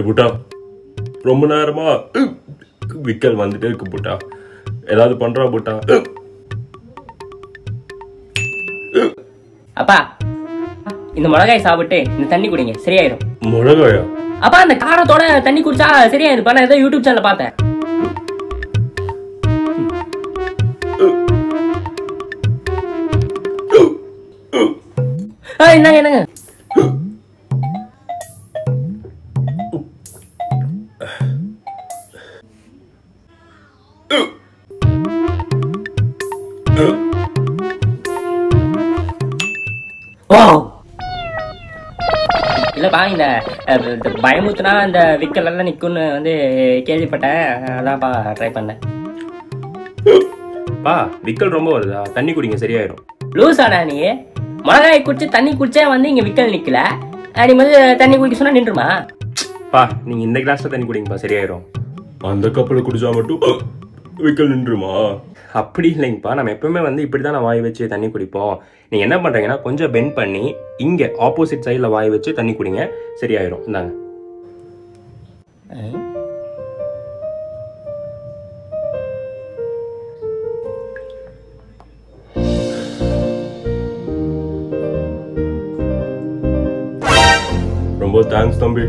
புட்டா ரொம்ப நேரமா விக்கல் வந்துட்டே இருக்கு புட்டா. ஏதாவது பண்றா புட்டா. அப்பா இந்த மிளகாய் சாப்பிட்டு இந்த தண்ணி குடிங்க, சரியாயிரும். மிளகாயா? அப்பா அந்த காரத்தோட தண்ணி குடிச்சா சரியாயிருப்பா. நான் ஏதோ யூடியூப் சேனல்ல பார்த்தேன். என்னங்க என்னங்க இல்லப்பா இந்த பயமுத்துனா இந்த விக்கல் எல்லாம் நிக்கும்னு வந்து கேள்விப்பட்டேன். அதான்ப்பா ட்ரை பண்ணேன். பா விக்கல் ரொம்ப வருதா? தண்ணி குடிங்க, சரியாயிரும். லூசாடா நீ? மிளகாய் குடிச்சு தண்ணி குடிச்சா வந்து இங்க விக்கல் நிக்கல, நீ வந்து தண்ணி குடிக்க சொன்னா நின்றுமா? பா நீங்க இந்த கிளாஸ்ல தண்ணி குடிங்கப்பா, சரியாயிரும். அந்த கப்பல குடிச்சா மட்டும் விக்கல் நின்றுமா? அப்படி இல்லைங்கப்பா, நம்ம எப்பவுமே வந்து இப்படிதான் நான் வாய் வச்சு தண்ணி குடிப்போம். நீங்க என்ன பண்றீங்கன்னா கொஞ்சம் பெண்ட் பண்ணி இங்க ஆப்போசிட் சைட்ல வாய் வச்சு தண்ணி குடிங்க, சரியாயிரும். இந்தாங்க. ரொம்ப தேங்க்ஸ் தம்பி.